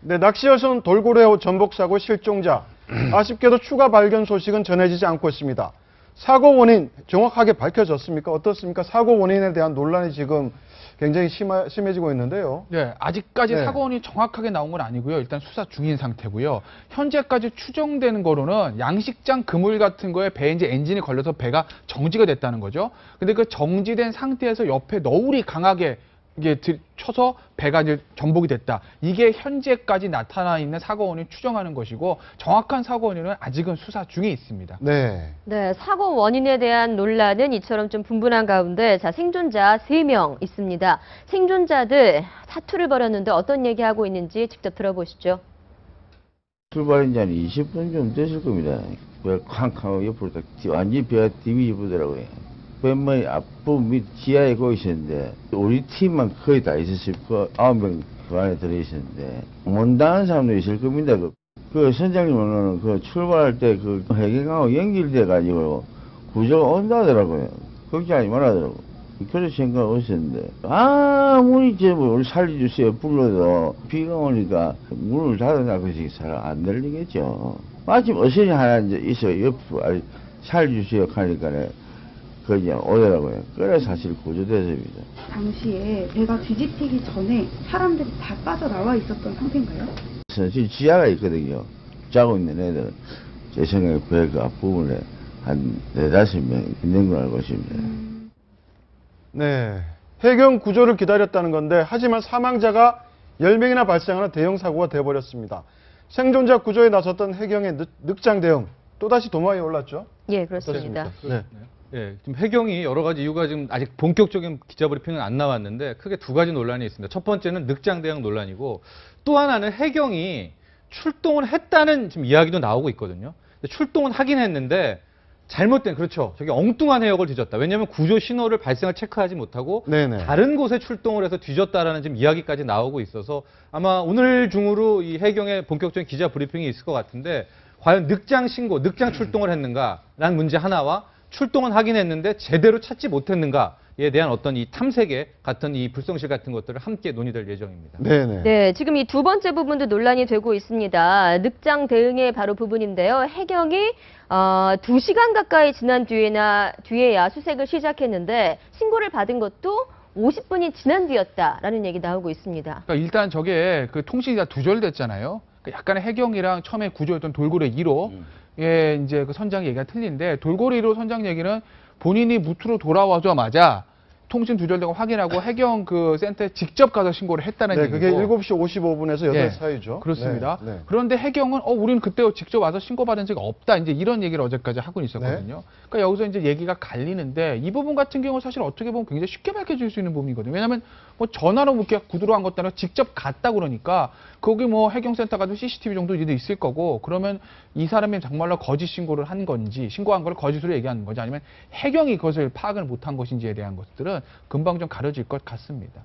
네, 낚시여선 돌고래호 전복사고 실종자. 아쉽게도 추가 발견 소식은 전해지지 않고 있습니다. 사고 원인 정확하게 밝혀졌습니까? 어떻습니까? 사고 원인에 대한 논란이 지금 굉장히 심해지고 있는데요. 네, 아직까지 네. 사고 원인이 정확하게 나온 건 아니고요. 일단 수사 중인 상태고요. 현재까지 추정되는 거로는 양식장 그물 같은 거에 배에 이제 엔진이 걸려서 배가 정지가 됐다는 거죠. 근데 그 정지된 상태에서 옆에 너울이 강하게 이게 쳐서 배가 이제 전복이 됐다. 이게 현재까지 나타나 있는 사고 원인 추정하는 것이고 정확한 사고 원인은 아직은 수사 중에 있습니다. 네. 네, 사고 원인에 대한 논란은 이처럼 좀 분분한 가운데 생존자 3명 있습니다. 생존자들 사투를 벌였는데 어떤 얘기하고 있는지 직접 들어보시죠. 출발한 지 한 20분 좀 됐을 겁니다. 배가 쾅쾅 옆으로 딱 완전히 배가 뒤집어더라고요. 뱃머리 앞부분 밑 지하에 거기 있었는데 우리 팀만 거의 다 있었어요. 그 9명 그 안에 들어있었는데 못다한 사람도 있을 겁니다. 그 선장님은 그 출발할 때 그 해경하고 연결돼 가지고 구조가 온다더라고요. 걱정하지 말라더라고. 그래서 생각 없었는데 아무리 우리 살려주세요 불러도 비가 오니까 문을 닫아놔서 잘 안 들리겠죠. 마침 어선이 하나 이제 있어 옆으로 살려주세요 하니까 그냥 오더라고요. 그래서 사실 구조됐습니다. 당시에 배가 뒤집히기 전에 사람들이 다 빠져나와 있었던 상태인가요? 지금 지하가 있거든요. 자고 있는 애들은 제 생각에 배 그 앞부분에 한 4~5명 있는 걸 알고 있습니다. 네. 해경 구조를 기다렸다는 건데 하지만 사망자가 10명이나 발생하는 대형 사고가 되어버렸습니다. 생존자 구조에 나섰던 해경의 늑장 대응 또다시 도마 위에 올랐죠? 예, 그렇습니다. 네. 예, 지금 해경이 여러 가지 이유가 지금 아직 본격적인 기자 브리핑은 안 나왔는데 크게 2가지 논란이 있습니다. 첫 번째는 늑장 대응 논란이고 또 하나는 해경이 출동을 했다는 지금 이야기도 나오고 있거든요. 출동은 하긴 했는데 잘못된, 그렇죠. 저기 엉뚱한 해역을 뒤졌다. 왜냐하면 구조 신호를 발생을 체크하지 못하고 네네. 다른 곳에 출동을 해서 뒤졌다라는 지금 이야기까지 나오고 있어서 아마 오늘 중으로 이 해경의 본격적인 기자 브리핑이 있을 것 같은데 과연 늑장 신고, 늑장 출동을 했는가라는 문제 하나와 출동은 하긴 했는데 제대로 찾지 못했는가에 대한 어떤 이 탐색의 같은 이 불성실 같은 것들을 함께 논의될 예정입니다. 네네. 네, 지금 이 두 번째 부분도 논란이 되고 있습니다. 늑장 대응의 바로 부분인데요. 해경이 2시간 가까이 지난 뒤에야 수색을 시작했는데 신고를 받은 것도 50분이 지난 뒤였다라는 얘기 나오고 있습니다. 그러니까 일단 저게 그 통신이 다 두절됐잖아요. 그러니까 약간의 해경이랑 처음에 구조였던 돌고래 2호 예, 이제 그 선장 얘기가 틀린데 돌고래 1호 선장 얘기는 본인이 무트로 돌아와자마자 통신 두절되고 확인하고 해경 그 센터에 직접 가서 신고를 했다는 네, 얘기고. 그게 7시 55분에서 8시 예, 사이죠. 그렇습니다. 네, 네. 그런데 해경은 우리는 그때 직접 와서 신고받은 적이 없다. 이제 이런 얘기를 어제까지 하고 있었거든요. 그러니까 여기서 이제 얘기가 갈리는데 이 부분 같은 경우 사실 어떻게 보면 굉장히 쉽게 밝혀질 수 있는 부분이거든요. 왜냐하면 뭐 전화로 뭐 구두로 한 것도 아니라 직접 갔다 그러니까 거기 뭐 해경센터 가도 CCTV 정도 있을 거고 그러면 이 사람이 정말로 거짓 신고를 한 건지 신고한 걸 거짓으로 얘기하는 건지 아니면 해경이 그것을 파악을 못한 것인지에 대한 것들은 금방 좀 가려질 것 같습니다.